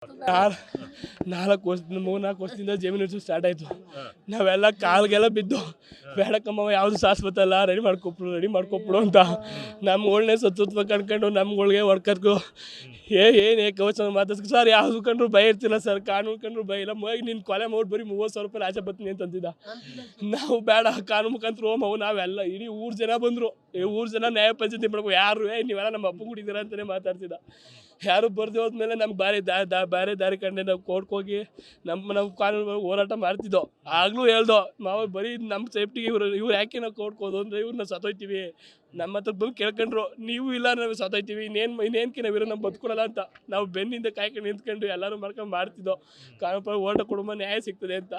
ನಾಲ್ಕು ವರ್ಷದಿಂದ 3-4 ವರ್ಷದಿಂದ ಜಮೀನು ಸ್ಟಾರ್ಟ್ ಆಯಿತು. ನಾವೆಲ್ಲ ಕಾಲ್ಗೆಲ್ಲ ಬಿದ್ದು ಬೇಡಕ್ಕಮ್ಮ ಯಾವುದು ಶಾಶ್ವತ ಅಲ್ಲ, ರೆಡಿ ಮಾಡ್ಕೊಬಿಡು ಅಂತ ನಮ್ಗಳ್ನೇ ಸತ್ವ ಕಂಡ್ಕೊಂಡು ನಮ್ಗಳಿಗೆ ಹೊಡ್ಕರ್ಕು ಏನು ಕವಚ ಮಾತಾಡ್ಸ್ಕೊ ಸರ್. ಯಾವುದು ಕಂಡ್ರು ಭಯ ಇರ್ತಿಲ್ಲ ಸರ್, ಕಾನೂನು ಕಂಡ್ರು ಭಯ ಇಲ್ಲ. ನೀನು ಕೊಲೆ ಮಾಡ್ಬಿಟ್ಟು ಬರೀ 30,000 ರೂಪಾಯಿ ಆಚೆ ಬರ್ತೀನಿ ಅಂತಂದಿದ್ದ. ನಾವು ಬೇಡ ಕಾನೂನು ಮುಖಾಂತರ ಹೋಮವು ನಾವೆಲ್ಲ ಇಡೀ ಊರು ಜನ ಬಂದರು. ಊರು ಜನ ನ್ಯಾಯ ಪಂಚಾಯತಿ ಮಾಡ್ಕೊ ಯಾರು ನೀವೆಲ್ಲ ನಮ್ಮ ಅಪ್ಪ ಕುಡಿದಿರ ಅಂತಲೇ ಮಾತಾಡ್ತಿದ್ದ. ಯಾರು ಬರ್ದು ಹೋದ್ಮೇಲೆ ನಮ್ಗೆ ಬೇರೆ ದಾರಿ ಕಂಡೆ ನಾವು ಕೋರ್ಟ್ಗೆ ಹೋಗಿ ನಮ್ಮ ಕಾನೂನು ಹೋರಾಟ ಮಾಡ್ತಿದ್ದೋ. ಆಗಲೂ ಹೇಳ್ದೋ ನಾವು ಬರೀ ನಮ್ಮ ಸೇಫ್ಟಿಗೆ ಇವ್ರು ಯಾಕೆ ನಾವು ಕೋರ್ಟ್ಗೆ ಹೋದೋ ಅಂದರೆ ಇವ್ರನ್ನ ಸತ್ತೋಯ್ತೀವಿ, ನಮ್ಮ ಹತ್ರ ಬಂದು ಕೇಳ್ಕೊಂಡ್ರು ನೀವು ಇಲ್ಲ ನಾವು ಸತ್ತೋಯ್ತೀವಿ, ಇನ್ನೇನಕ್ಕೆ ನಾವಿರೋ ನಮ್ಮ ಬದುಕೊಡಲ್ಲ ಅಂತ ನಾವು ಬೆನ್ನಿಂದ ಕಾಯ್ಕೊಂಡು ನಿಂತ್ಕೊಂಡು ಎಲ್ಲರೂ ಮಾಡ್ಕೊಂಡು ಮಾಡ್ತಿದ್ದೋ. ಕಾನೂನು ಪರ ಹೋರಾಟ ಕುಟುಂಬ ನ್ಯಾಯ ಸಿಗ್ತದೆ ಅಂತ.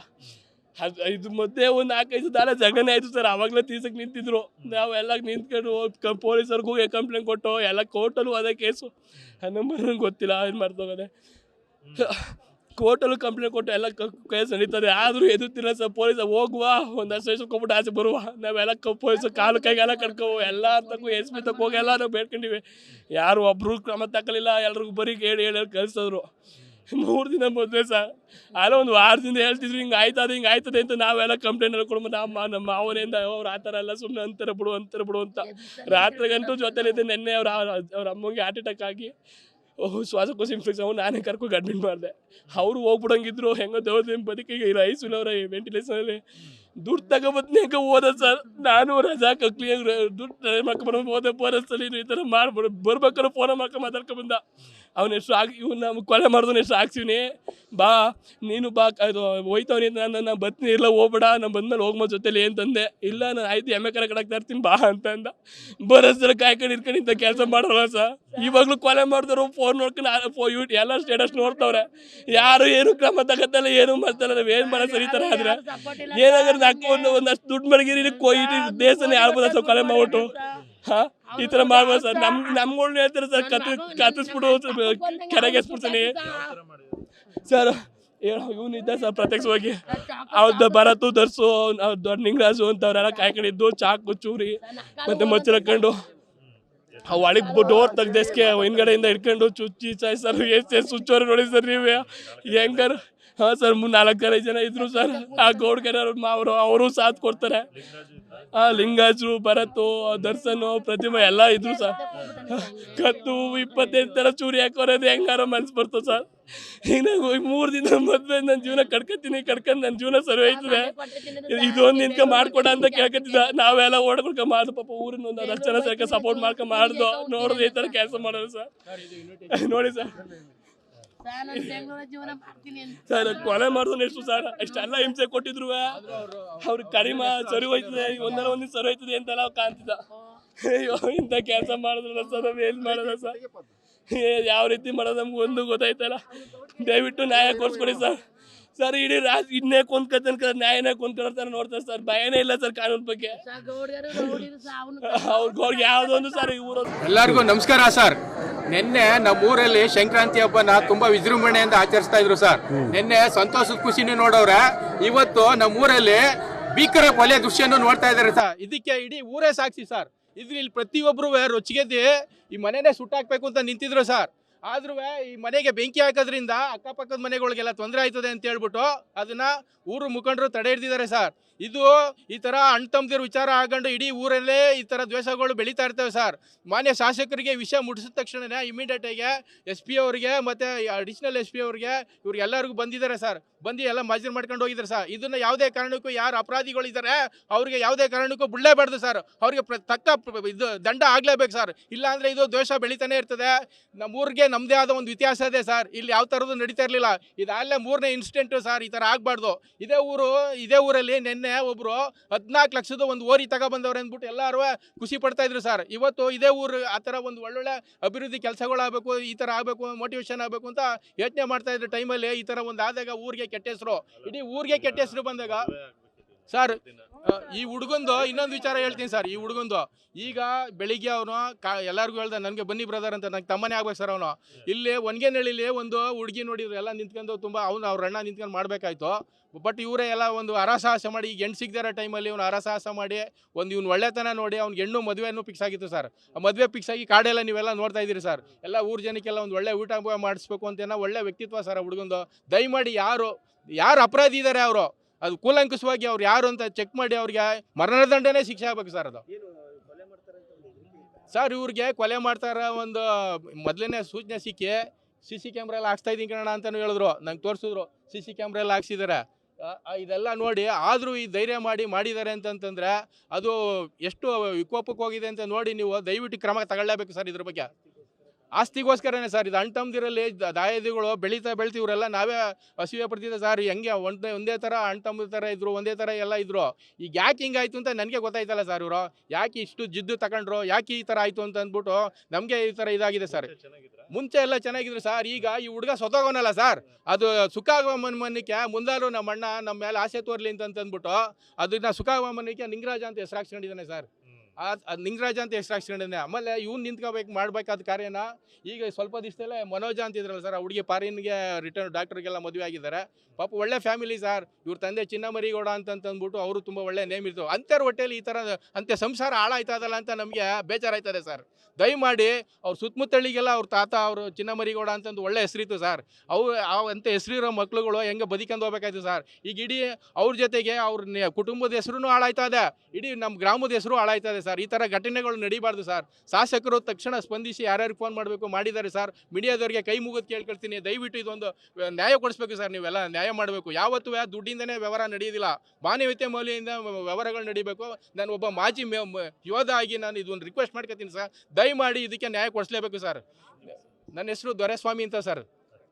ಇದು ಮಧ್ಯೆ ಒಂದು 4-5 ದಾರ ಜಗಳನೇ ಆಯಿತು ಸರ್. ಆವಾಗಲೇ ತೀರ್ಸಕ್ಕೆ ನಿಂತಿದ್ರು. ನಾವೆಲ್ಲ ನಿಂತ್ಕೊಂಡು ಪೊಲೀಸರಿಗೂ ಕಂಪ್ಲೇಂಟ್ ಕೊಟ್ಟು ಎಲ್ಲ ಕೋರ್ಟಲ್ಲೂ ಅದೇ ಕೇಸು. ನಂಬರ್ ಗೊತ್ತಿಲ್ಲ ಏನು ಮಾಡ್ತೋಗದೆ. ಕೋರ್ಟಲ್ಲೂ ಕಂಪ್ಲೇಂಟ್ ಕೊಟ್ಟು ಎಲ್ಲ ಕೇಸ್ ನಡೀತದೆ. ಆದರೂ ಎದುರ್ತಿಲ್ಲ ಸರ್. ಪೊಲೀಸ ಹೋಗುವ ಒಂದು ಅಷ್ಟು ಕೊಟ್ಬಿಟ್ಟು ಆಚೆ ಬರುವ. ನಾವೆಲ್ಲ ಪೊಲೀಸರು ಕಾಲು ಕೈಗೆಲ್ಲ ಕಟ್ಕೋವು ಎಲ್ಲ ತಕ್ಕೂ SP ತಕ್ಕ ಹೋಗಿ ಎಲ್ಲ ನಾವು ಬೇಡ್ಕೊಂಡಿವಿ. ಯಾರು ಒಬ್ರು ಕ್ರಮ ತಗೊಳ್ಳಿಲ್ಲ. ಎಲ್ರಿಗೂ ಬರೀ ಹೇಳಿ ಕಳಿಸಿದ್ರು. 3 ದಿನ ಮೊದಲೇ ಸರ್ ಅಲ್ಲ ಒಂದು ವಾರದಿಂದ ಹೇಳ್ತಿದ್ರು ಹಿಂಗೆ ಆಯ್ತದೆ ಅಂತ. ನಾವೆಲ್ಲ ಕಂಪ್ಲೇಂಟ್ ಎಲ್ಲ ಕೊಡ್ಬೋದು. ನಮ್ಮ ಮಾವನಿಂದ ಅವ್ರು ಆ ಥರ ಎಲ್ಲ ಸುಮ್ಮನೆ ಅಂತಾರೆ ಬಿಡು ಅಂತ ರಾತ್ರಿಗಂತೂ ಜೊತೆಲಿದ್ದೆ. ನೆನ್ನೆ ಅವ್ರ ಅಮ್ಮಂಗೆ ಹಾರ್ಟ್ ಅಟ್ಯಾಕ್ ಆಗಿ ಶ್ವಾಸಕೋಶ ಇನ್ಫೆಕ್ಷನ್ ನಾನೇ ಕರ್ಕೊಂಡು ಅಡ್ಮಿಟ್ ಮಾಡಿದೆ. ಅವರು ಹೋಗ್ಬಿಡಂಗಿದ್ರು. ಹೆಂಗೋ ದೇವ್ರ ಬದುಕಿಗೆ ಐಸಿಯು ಅವರ ವೆಂಟಿಲೇಷನಲ್ಲಿ ದುಡ್ಡು ತಗೊಬತ್ನಿ ಹೆಂಗೆ ಹೋದ ಸರ್. ನಾನು ರಜಾ ಕ್ಲಿಯರ್ ದುಡ್ಡು ಮಾಡ್ಕೊಂಡು ಹೋದೆ. ಫೋರಸ್ಟಲ್ಲಿ ಈ ಥರ ಮಾಡ್ಬಿಡು ಬರ್ಬೇಕಾದ್ರೆ ಫೋನ ಮಾಡ್ಕೊಂಡು ಮಾತಾಡ್ಕೊಂಬಂದ. ಅವನು ಎಷ್ಟು ಇವ್ನು ನಮ್ಗೆ ಕೊಲೆ ಮಾಡಿದವನು ಎಷ್ಟು ಹಾಕ್ಸಿವ್ನಿ ಬಾ ನೀನು ಬಾ ಅದು ಹೋಯ್ತವನಿ ನಾನು ಬರ್ತೀನಿ. ಇಲ್ಲ ಹೋಗ್ಬೇಡ ನಾನು ಬಂದ್ಮೇಲೆ ಹೋಗ್ಮೋ ಜೊತೆಲಿ ಅಂತಂದೆ. ಇಲ್ಲ ನಾನು ಆಯ್ತು ಎಮ್ಮೆ ಕರೆ ಕಡಾಕ್ತಾ ಇರ್ತೀನಿ ಬಾ ಅಂತಂದ. ಬರೋಸರ ಕಾಯ್ಕೊಂಡು ಇಟ್ಕೊಂಡು ಇಂಥ ಕೆಲಸ ಮಾಡೋಲ್ಲ ಸರ್. ಇವಾಗಲೂ ಕೊಲೆ ಮಾಡಿದವರು ಫೋನ್ ನೋಡ್ಕೊಂಡು ಎಲ್ಲ ಸ್ಟೇಟಸ್ ನೋಡ್ತವ್ರೆ. ಯಾರು ಏನು ಕ್ರಮ ತಗೋತಲ್ಲ, ಏನು ಮಾಡ್ತಾರ. ನಾವು ಏನು ಮಾಡೋ ಸರಿ ಥರ ಆದರೆ ಏನಾದ್ರೆ ಒಂದಷ್ಟು ದುಡ್ಡು ಮಡಗಿರಿ ದೇಶನೇ ಆಳ್ಬೋದ ಸರ್. ಕೊಲೆ ಮಾಡ್ಬಿಟ್ಟು ಈ ಥರ ಮಾಡ್ಬೋದು ಸರ್. ನಮ್ಗಳ್ನ ಹೇಳ್ತಾರೆ ಸರ್. ಕತ್ತಿಸ್ಬಿಡು ಕೆರೆಗೆ ಎಸ್ಬಿಡ್ತಾನೆ ಸರ್. ಇವನಿದ್ದ ಸರ್ ಪ್ರತ್ಯಕ್ಷವಾಗಿ ಅವ್ರದ್ದು ಭರತು ದರ್ಸು ದೊಡ್ಡ ನಿಂಗರಾಜು ಅಂತವ್ರೆಲ್ಲ ಕಾಯ್ಕೊಂಡಿದ್ದು ಚಾಕು ಚೂರಿ ಮತ್ತೆ ಮಚ್ಚರ ಹಾಕೊಂಡು ಒಳಗೆ ಡೋರ್ ತೆಗ್ದೆಸ್ಗೆ ಹಿಂದ್ಗಡೆಯಿಂದ ಹಿಡ್ಕೊಂಡು ಚುಚ್ಚಿ ಚಾಯ್ ಸರ್. ಎಷ್ಟು ಸುಚ್ಚೋರು ನೋಡಿ ಸರ್ ನೀವೇ ಹೆಂಗಾರ. ಹಾಂ ಸರ್ 4-5 ಜನ ಇದ್ರು ಸರ್. ಆ ಗೌಡ್ಗೆರೆ ಮಾವರು ಅವರು ಸಾಥ್ ಕೊಡ್ತಾರೆ. ಲಿಂಗಾಜು ಭರತು ದರ್ಶನ್ ಪ್ರತಿಮಾ ಎಲ್ಲ ಇದ್ರು ಸರ್. ಕತ್ತು 25 ಥರ ಚೂರಿ ಹಾಕೋರೋದು ಹೆಂಗಾರ ಮನ್ಸು ಬರ್ತದೆ ಸರ್. ಈಗ ನಾನು 3 ದಿನ ಮದುವೆ ನನ್ನ ಜೀವನ ಕಡ್ಕೊಂಡು ನನ್ನ ಜೀವನ ಸರಿ ಹೋಯ್ತದೆ. ಇದೊಂದು ನಿನ್ಕ ಮಾಡ್ಕೊಡ ಅಂತ ಕೇಳ್ಕೊತಿದ್ದ. ನಾವೆಲ್ಲ ಓಡ್ಕೊಳ್ಕ ಮಾಡ್ದು ಪಾಪ ಊರಿನ ಒಂದು 10 ಜನ ಸರ್ಕ ಸಪೋರ್ಟ್ ಮಾಡ್ಕೊಂಡು ಮಾಡ್ದು ನೋಡಿದ್ರೆ ಈ ಥರ ಕೆಲಸ ಮಾಡೋದು ಸರ್. ನೋಡಿ ಸರ್ ಸರ್ ಕೊಲೆ ಮಾಡಿದ್ರು ಎಷ್ಟು ಸರ್. ಅಷ್ಟೆಲ್ಲ ಹಿಂಸೆ ಕೊಟ್ಟಿದ್ರು ಅವ್ರಿಗೆ ಕಡಿಮೆ ಸರಿ ಹೋಯ್ತದೆ ಒಂದಿನ ಸರಿ ಹೋಯ್ತದೆ ಅಂತೆಲ್ಲ ಕಾಣ್ತಿದ್ದ. ಅಯ್ಯೋ ಇಂಥ ಕೆಲಸ ಮಾಡಿದ್ರಲ್ಲ ಸರ್. ನಾವು ಏನು ಮಾಡೋದ ಸರ್, ಯಾವ ರೀತಿ ಮಾಡೋದು ನಮ್ಗೆ ಒಂದು ಗೊತ್ತಾಯ್ತಲ್ಲ. ದಯವಿಟ್ಟು ನ್ಯಾಯ ಕೊಡಿಸ್ಕೊಡಿ ಸರ್. ಸರ್ ಇಡೀ ಇನ್ನೇ ಕೊಂದ್ಕೊತಾನೆ ನ್ಯಾಯನೇ ಕೊಂದ್ಕೊಳ್ತಾರೆ ನೋಡ್ತಾರೆ ಸರ್. ಭಯನೇ ಇಲ್ಲ ಸರ್ ಕಾನೂನು ಬಗ್ಗೆ. ಅವ್ರಿಗೆ ಯಾವುದೋ ಒಂದು ಸರ್ ಊರು. ಎಲ್ಲರಿಗೂ ನಮಸ್ಕಾರ ಸರ್. ನಿನ್ನೆ ನಮ್ಮೂರಲ್ಲಿ ಸಂಕ್ರಾಂತಿ ಹಬ್ಬನ ತುಂಬಾ ವಿಜೃಂಭಣೆಯಿಂದ ಆಚರಿಸ್ತಾ ಇದ್ರು ಸರ್. ನಿನ್ನೆ ಸಂತೋಷದ ಖುಷಿನೂ ನೋಡವ್ರೆ. ಇವತ್ತು ನಮ್ಮೂರಲ್ಲಿ ಭೀಕರ ಕೊಲೆ ದೃಶ್ಯನೂ ನೋಡ್ತಾ ಇದ್ದಾರೆ ಸರ್. ಇದಕ್ಕೆ ಇಡೀ ಊರೇ ಸಾಕ್ಷಿ ಸರ್. ಇಲ್ಲಿ ಪ್ರತಿಯೊಬ್ಬರು ರೊಚ್ಚಿಗೆದ್ದಿ ಈ ಮನೆನೇ ಸುಟ್ಟಾಕ್ಬೇಕು ಅಂತ ನಿಂತಿದ್ರು ಸರ್. ಆದ್ರೂ ಈ ಮನೆಗೆ ಬೆಂಕಿ ಹಾಕೋದ್ರಿಂದ ಅಕ್ಕಪಕ್ಕದ ಮನೆಗಳಿಗೆಲ್ಲ ತೊಂದರೆ ಆಯ್ತದೆ ಅಂತ ಹೇಳ್ಬಿಟ್ಟು ಅದನ್ನ ಊರು ಮುಖಂಡರು ತಡೆ ಹಿಡಿದಿದ್ದಾರೆ ಸರ್. ಇದು ಈ ಥರ ಅಣ್ಣ ತಮ್ಮದಿರು ವಿಚಾರ ಹಾಕೊಂಡು ಇಡೀ ಊರಲ್ಲೇ ಈ ಥರ ದ್ವೇಷಗಳು ಬೆಳೀತಾ ಇರ್ತವೆ ಸರ್. ಮಾನ್ಯ ಶಾಸಕರಿಗೆ ವಿಷಯ ಮುಟ್ಟಿಸಿದ ತಕ್ಷಣ ಇಮಿಡಿಯೇಟಾಗಿ SP ಅವರಿಗೆ ಮತ್ತು ಅಡಿಷನಲ್ SP ಅವ್ರಿಗೆ ಇವ್ರಿಗೆಲ್ಲರಿಗೂ ಬಂದಿದ್ದಾರೆ ಸರ್. ಬಂದು ಎಲ್ಲ ಮಾಜರ್ ಮಾಡ್ಕೊಂಡು ಹೋಗಿದ್ದಾರೆ ಸರ್. ಇದನ್ನು ಯಾವುದೇ ಕಾರಣಕ್ಕೂ ಯಾರು ಅಪರಾಧಿಗಳಿದ್ದಾರೆ ಅವ್ರಿಗೆ ಯಾವುದೇ ಕಾರಣಕ್ಕೂ ಬಿಡಲೇಬಾರ್ದು ಸರ್. ಅವ್ರಿಗೆ ತಕ್ಕ ಇದು ದಂಡ ಆಗಲೇಬೇಕು ಸರ್. ಇಲ್ಲಾಂದರೆ ಇದು ದ್ವೇಷ ಬೆಳೀತಾನೆ ಇರ್ತದೆ. ನಮ್ಮೂರಿಗೆ ನಮ್ಮದೇ ಆದ ಒಂದು ಇತಿಹಾಸ ಇದೆ ಸರ್. ಇಲ್ಲಿ ಯಾವ ಥರದ್ದು ನಡೀತಾ ಇರಲಿಲ್ಲ. ಇದಾಗಲೇ 3ನೇ ಇನ್ಸಿಡೆಂಟು ಸರ್. ಈ ಥರ ಆಗಬಾರ್ದು. ಇದೇ ಊರಲ್ಲಿ ನಿನ್ನೆ ಒಬ್ಬರು 14 ಲಕ್ಷದ ಒಂದು ಓರಿ ತಗೊಬಂದವ್ರೆ ಅಂದ್ಬಿಟ್ಟು ಎಲ್ಲರೂ ಖುಷಿ ಪಡ್ತಾ ಇದ್ರು ಸರ್. ಇವತ್ತು ಇದೇ ಊರು ಆ ಥರ ಒಂದು ಒಳ್ಳೊಳ್ಳೆ ಅಭಿವೃದ್ಧಿ ಕೆಲಸಗಳಾಗಬೇಕು, ಈ ಥರ ಆಗಬೇಕು, ಮೋಟಿವೇಶನ್ ಆಗಬೇಕು ಅಂತ ಯೋಚನೆ ಮಾಡ್ತಾ ಇದ್ದ ಟೈಮಲ್ಲಿ ಈ ಥರ ಒಂದು ಆದಾಗ ಊರಿಗೆ ಕೆಟ್ಟ ಹೆಸರು, ಇಡೀ ಊರಿಗೆ ಕೆಟ್ಟ ಹೆಸರು ಬಂದಾಗ ಸರ್ ಈ ಹುಡುಗಂದು ಇನ್ನೊಂದು ವಿಚಾರ ಹೇಳ್ತೀನಿ ಸರ್. ಈ ಹುಡುಗಂದು ಈಗ ಬೆಳಿಗ್ಗೆ ಅವನು ಎಲ್ಲರಿಗೂ ಹೇಳ್ದ ನನಗೆ ಬನ್ನಿ ಬ್ರದರ್ ಅಂತ, ನಂಗೆ ತಮ್ಮನೇ ಆಗ್ಬೇಕು ಸರ್. ಅವನು ಇಲ್ಲಿ ಒನ್ಗೇನಹಳ್ಳಿಲಿ ಒಂದು ಹುಡುಗಿ ನೋಡಿದ್ರು, ಎಲ್ಲ ನಿಂತ್ಕೊಂಡು ತುಂಬ ಅವ್ರ ಅಣ್ಣ ನಿಂತ್ಕೊಂಡು ಮಾಡಬೇಕಾಯ್ತು. ಬಟ್ ಇವರೇ ಎಲ್ಲ ಒಂದು ಹರಸಾಹಸ ಮಾಡಿ, ಈಗ ಹೆಣ್ಣು ಸಿಗದಿರೋ ಟೈಮಲ್ಲಿ ಇವ್ನು ಹರಸಾಹಸ ಮಾಡಿ ಇವ್ನು ಒಳ್ಳೆತನ ನೋಡಿ ಅವ್ನಿಗೆ ಹೆಣ್ಣು ಮದುವೆನೂ ಫಿಕ್ಸ್ ಆಗಿತ್ತು ಸರ್. ಆ ಮದುವೆ ಫಿಕ್ಸ್ ಆಗಿ ಕಾಡೆಲ್ಲ ನೀವೆಲ್ಲ ನೋಡ್ತಾ ಇದ್ದೀರಿ ಸರ್. ಎಲ್ಲ ಊರು ಜನಕ್ಕೆಲ್ಲ ಒಂದು ಒಳ್ಳೆ ಊಟ ಮಾಡಿಸ್ಬೇಕು ಅಂತ ಒಳ್ಳೆ ವ್ಯಕ್ತಿತ್ವ ಸರ್ ಆ ಹುಡುಗಂದು. ದಯಮಾಡಿ ಯಾರು ಅಪರಾಧಿ ಇದ್ದಾರೆ ಅವರು ಅದು ಕೂಲಂಕುಷವಾಗಿ ಅವ್ರು ಯಾರು ಅಂತ ಚೆಕ್ ಮಾಡಿ ಅವ್ರಿಗೆ ಮರಣದಂಡನೆ ಶಿಕ್ಷೆ ಆಗ್ಬೇಕು ಸರ್. ಅದು ಸರ್ ಇವ್ರಿಗೆ ಕೊಲೆ ಮಾಡ್ತಾರ ಒಂದು ಮೊದಲನೇ ಸೂಚನೆ ಸಿಕ್ಕಿ CC ಕ್ಯಾಮ್ರಾ ಎಲ್ಲ ಹಾಕ್ಸ್ತಾ ಇದ್ದೀನಿ ಕಣ ಅಂತಲೂ ಹೇಳಿದ್ರು. ನಂಗೆ ತೋರಿಸಿದ್ರು CC ಕ್ಯಾಮ್ರಾ ಎಲ್ಲ ಹಾಕ್ಸಿದ್ದಾರೆ. ಇದೆಲ್ಲ ನೋಡಿ ಆದರೂ ಈ ಧೈರ್ಯ ಮಾಡಿದ್ದಾರೆ ಅಂತಂತಂದರೆ ಅದು ಎಷ್ಟು ವಿಕೋಪಕ್ಕೆ ಹೋಗಿದೆ ಅಂತ ನೋಡಿ ನೀವು ದಯವಿಟ್ಟು ಕ್ರಮ ತಗೊಳ್ಳೇಬೇಕು ಸರ್. ಇದ್ರ ಬಗ್ಗೆ ಆಸ್ತಿಗೋಸ್ಕರನೇ ಸರ್. ಇದು ಅಣ್ತಮ್ಮದಿರಲ್ಲಿ ದಾಯಾದಿಗಳು ಬೆಳೀತಾ ಇವರೆಲ್ಲ ನಾವೇ ಅಸೂಯೆ ಪಡ್ತಿದ್ದೆ ಸರ್. ಹೆಂಗೆ ಒಂದೇ ಥರ ಅಣ್ತಮ್ಮದ ಥರ ಇದ್ರು, ಒಂದೇ ಥರ ಎಲ್ಲ ಇದ್ರು. ಈಗ ಯಾಕೆ ಹಿಂಗಾಯ್ತು ಅಂತ ನನಗೆ ಗೊತ್ತಾಯ್ತಲ್ಲ ಸರ್. ಇವರು ಯಾಕೆ ಇಷ್ಟು ಜಿದ್ದು ತಗೊಂಡ್ರು, ಯಾಕೆ ಈ ಥರ ಆಯಿತು ಅಂತ ಅಂದ್ಬಿಟ್ಟು ನಮಗೆ ಈ ಥರ ಇದಾಗಿದೆ ಸರ್. ಮುಂಚೆ ಎಲ್ಲ ಚೆನ್ನಾಗಿದ್ರು ಸರ್. ಈಗ ಈ ಹುಡುಗ ಸೊತೋಗೋನಲ್ಲ ಸರ್, ಅದು ಸುಖ ಆಗೋ ಮನ್ನಕ್ಕೆ ಮುಂದಾರು ನಮ್ಮ ಅಣ್ಣ ನಮ್ಮ ಮೇಲೆ ಆಸೆ ತೋರ್ಲಿ ಅಂತಂದ್ಬಿಟ್ಟು ಅದನ್ನ ಸುಖ ಆಗೋ ಮನ್ನಕ್ಕೆ ನಿಂಗರಾಜ ಅಂತ ಹೆಸರು ಹಾಕ್ಸ್ಕೊಂಡಿದ್ದಾನೆ ಸರ್. ನಿಂಗರಾಜ ಅಂತ ಹೆಸರು ಹಾಕ್ಸ್ಕೊಂಡಿದ್ದಾನೆ. ಆಮೇಲೆ ಇವ್ನು ನಿಂತ್ಕೋಬೇಕು ಮಾಡ್ಬೇಕಾದ ಕಾರ್ಯನ ಈಗ ಸ್ವಲ್ಪ ದಿವಸದಲ್ಲೇ ಮನೋಜ ಅಂತಿದ್ರಲ್ಲ ಸರ್, ಆ ಹುಡುಗಿ ಫಾರಿನ್ಗೆ ರಿಟರ್ನ್ ಡಾಕ್ಟರ್ಗೆಲ್ಲ ಮದುವೆ ಆಗಿದ್ದಾರೆ. ಪಾಪ ಒಳ್ಳೆ ಫ್ಯಾಮಿಲಿ ಸರ್. ಇವ್ರ ತಂದೆ ಚಿನ್ನಮರಿಗೌಡ ಅಂತಂದ್ಬಿಟ್ಟು ಅವರು ತುಂಬ ಒಳ್ಳೆ ನೇಮ್ ಇರ್ತವೆ. ಅಂಥವ್ರ ಹೊಟ್ಟೆಲಿ ಈ ಥರ ಅಂತ್ಯ ಸಂಸಾರ ಹಾಳಾಯ್ತದಲ್ಲ ಅಂತ ನಮಗೆ ಬೇಜಾರಾಯ್ತದೆ ಸರ್. ದಯಮಾಡಿ ಅವ್ರ ಸುತ್ತಮುತ್ತಳಿಗೆಲ್ಲ ಅವ್ರ ತಾತ ಅವರು ಚಿನ್ನಮರಿಗೌಡ ಅಂತಂದು ಒಳ್ಳೆ ಹೆಸರಿತ್ತು ಸರ್. ಅಂಥ ಹೆಸರಿರೋ ಮಕ್ಳುಗಳು ಹೆಂಗೆ ಬದುಕೊಂಡು ಹೋಗ್ಬೇಕಾಯ್ತು ಸರ್. ಈಗ ಇಡೀ ಅವ್ರ ಜೊತೆಗೆ ಅವ್ರ ಕುಟುಂಬದ ಹೆಸರು ಹಾಳಾಯ್ತದೆ, ಇಡೀ ನಮ್ಮ ಗ್ರಾಮದ ಹೆಸರು ಹಾಳಾಯ್ತದೆ ಸರ್. ಈ ಥರ ಘಟನೆಗಳು ನಡೀಬಾರ್ದು ಸರ್. ಶಾಸಕರು ತಕ್ಷಣ ಸ್ಪಂದಿಸಿ ಯಾರ್ಯಾರಿಗೆ ಫೋನ್ ಮಾಡಬೇಕು ಮಾಡಿದ್ದಾರೆ ಸರ್. ಮೀಡಿಯಾದವ್ರಿಗೆ ಕೈ ಮುಗಿದು ಕೇಳ್ಕೊಳ್ತೀನಿ, ದಯವಿಟ್ಟು ಇದೊಂದು ನ್ಯಾಯ ಕೊಡಿಸ್ಬೇಕು ಸರ್. ನೀವೆಲ್ಲ ನ್ಯಾಯ ಮಾಡಬೇಕು. ಯಾವತ್ತೂ ದುಡ್ಡಿಂದನೇ ವ್ಯವಹಾರ ನಡೆಯೋದಿಲ್ಲ, ಮಾನವೀಯತೆ ಮೌಲ್ಯದಿಂದ ವ್ಯವಹಾರಗಳು ನಡೀಬೇಕು. ನಾನು ಒಬ್ಬ ಮಾಜಿ ಯೋಧ ಆಗಿ ನಾನು ಇದೊಂದು ರಿಕ್ವೆಸ್ಟ್ ಮಾಡ್ಕೊತೀನಿ ಸರ್. ದಯಮಾಡಿ ಇದಕ್ಕೆ ನ್ಯಾಯ ಕೊಡಿಸ್ಲೇಬೇಕು ಸರ್. ನನ್ನ ಹೆಸರು ದೊರೆಸ್ವಾಮಿ ಅಂತ ಸರ್.